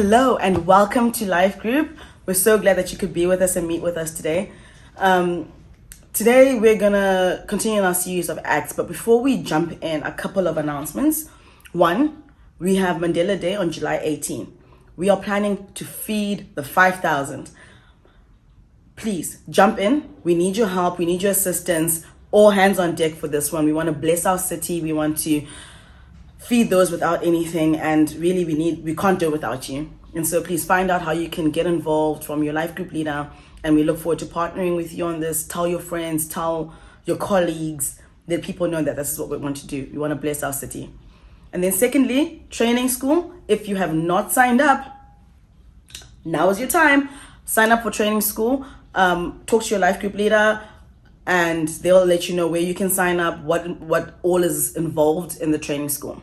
Hello and welcome to Life Group. We're so glad that you could be with us and meet with us today. Today we're gonna continue our series of acts, but before we jump in, a couple of announcements. One, we have Mandela Day on July 18. We are planning to feed the 5,000. Please jump in. We need your help. We need your assistance. All hands on deck for this one. We want to bless our city. We want to feed those without anything, and really we can't do it without you. And so please find out how you can get involved from your life group leader, and we look forward to partnering with you on this. Tell your friends, tell your colleagues, let people know that this is what we want to do. We want to bless our city. And then secondly, training school. If you have not signed up, now is your time. Sign up for training school. Talk to your life group leader, and they'll let you know where you can sign up, what all is involved in the training school.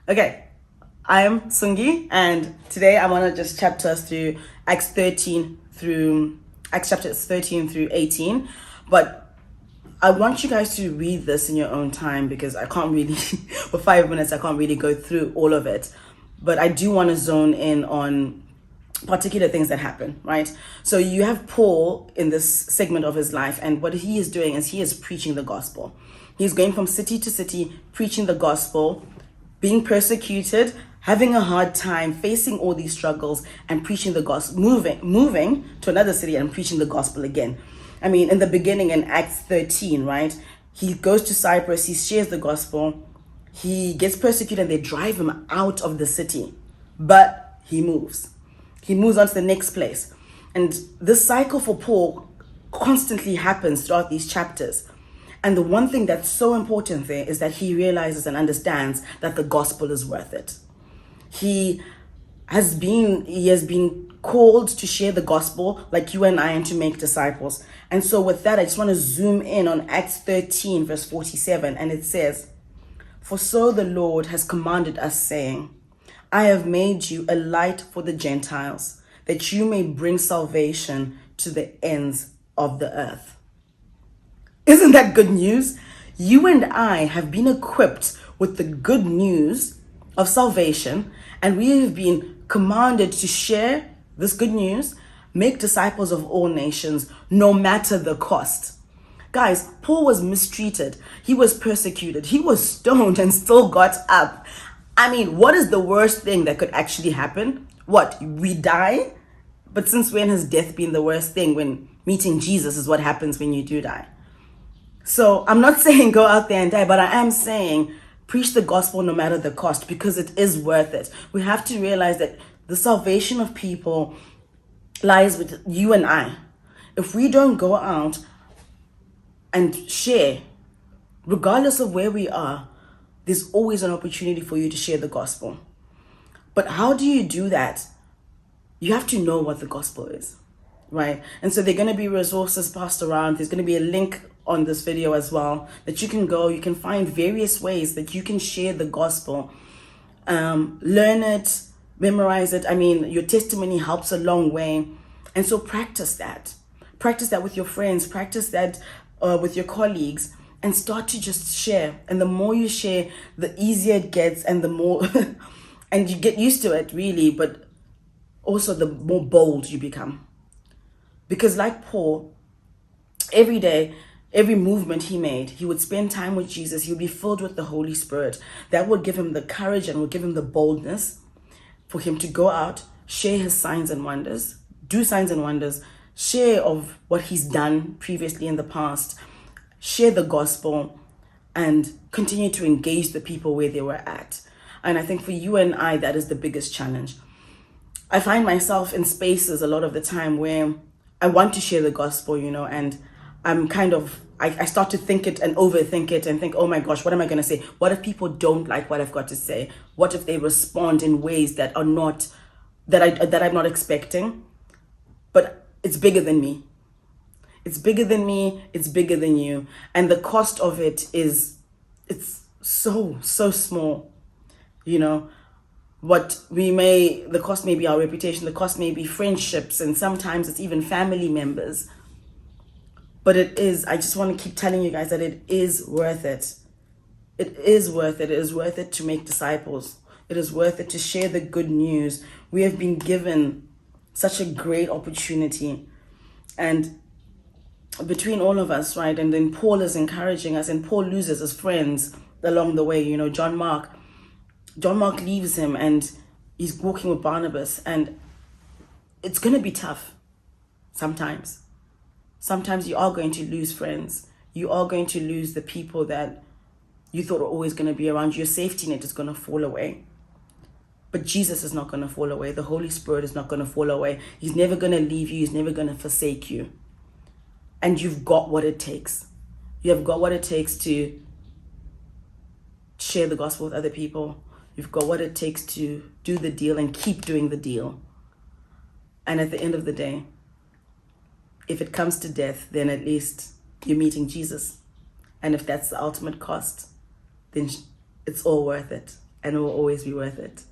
Okay, I'm Sungi, and today I want to just chapter us through Acts chapters 13 through 18. But I want you guys to read this in your own time, because I can't really, for 5 minutes, I can't really go through all of it. But I do want to zone in on particular things that happen, right? So you have Paul in this segment of his life, and what he is doing is he is preaching the gospel. He's going from city to city, preaching the gospel, being persecuted, having a hard time, facing all these struggles, and preaching the gospel, moving to another city and preaching the gospel again. I mean, in the beginning in Acts 13, right? He goes to Cyprus, he shares the gospel, he gets persecuted, and they drive him out of the city. But he moves. He moves on to the next place. And this cycle for Paul constantly happens throughout these chapters. And the one thing that's so important there is that he realizes and understands that the gospel is worth it. He has been called to share the gospel like you and I, and to make disciples. And so with that, I just want to zoom in on Acts 13 verse 47. And it says, "For so the Lord has commanded us, saying, I have made you a light for the Gentiles, that you may bring salvation to the ends of the earth." Isn't that good news? You and I have been equipped with the good news of salvation, and we have been commanded to share this good news, make disciples of all nations, no matter the cost. Guys, Paul was mistreated. He was persecuted. He was stoned and still got up. I mean, what is the worst thing that could actually happen? What, we die? But since when has death been the worst thing? When meeting Jesus is what happens when you do die. So I'm not saying go out there and die, but I am saying preach the gospel no matter the cost, because it is worth it. We have to realize that the salvation of people lies with you and I. If we don't go out and share, regardless of where we are, there's always an opportunity for you to share the gospel. But how do you do that? You have to know what the gospel is, right? And so there are going to be resources passed around. There's going to be a link on this video as well that you can go. You can find various ways that you can share the gospel. Learn it, memorize it. I mean, your testimony helps a long way. And so practice that. Practice that with your friends. Practice that with your colleagues. And start to just share. And the more you share, the easier it gets, and the more, and you get used to it, really, but also the more bold you become. Because like Paul, every day, every movement he made, he would spend time with Jesus. He would be filled with the Holy Spirit. That would give him the courage and would give him the boldness for him to go out, share his signs and wonders, do signs and wonders, share of what he's done previously in the past, share the gospel, and continue to engage the people where they were at. And I think for you and I, that is the biggest challenge. I find myself in spaces a lot of the time where I want to share the gospel, and I'm I start to think it and overthink it and think, oh my gosh, what am I going to say? What if people don't like what I've got to say? What if they respond in ways that are not, that I'm not expecting? But it's bigger than me. It's bigger than me. It's bigger than you. And the cost of it it's so small. The cost may be our reputation, the cost may be friendships, and sometimes it's even family members. But I just want to keep telling you guys that it is worth it. It is worth it. It is worth it to make disciples. It is worth it to share the good news. We have been given such a great opportunity. And between all of us, right? And then Paul is encouraging us, and Paul loses his friends along the way. You know, John Mark leaves him, and he's walking with Barnabas, and it's going to be tough sometimes. Sometimes you are going to lose friends. You are going to lose the people that you thought were always going to be around you. Your safety net is going to fall away. But Jesus is not going to fall away. The Holy Spirit is not going to fall away. He's never going to leave you. He's never going to forsake you. And you've got what it takes. You have got what it takes to share the gospel with other people. You've got what it takes to do the deal and keep doing the deal. And at the end of the day, if it comes to death, then at least you're meeting Jesus. And if that's the ultimate cost, then it's all worth it, and it will always be worth it.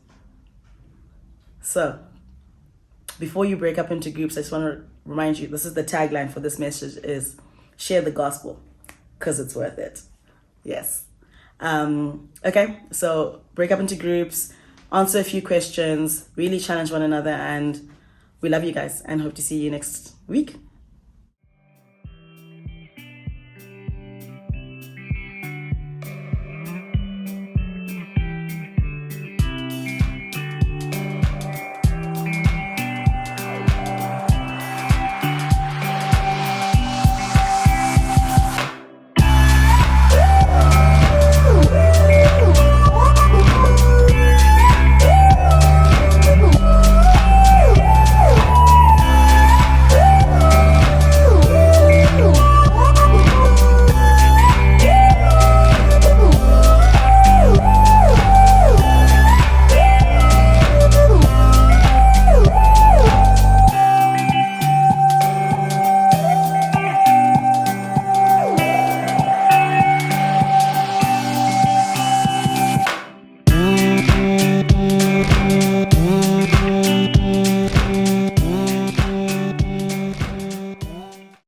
So, before you break up into groups, I just want to remind you, this is the tagline for this message, is share the gospel, because it's worth it. Yes. Okay, so break up into groups, answer a few questions, really challenge one another, and we love you guys and hope to see you next week.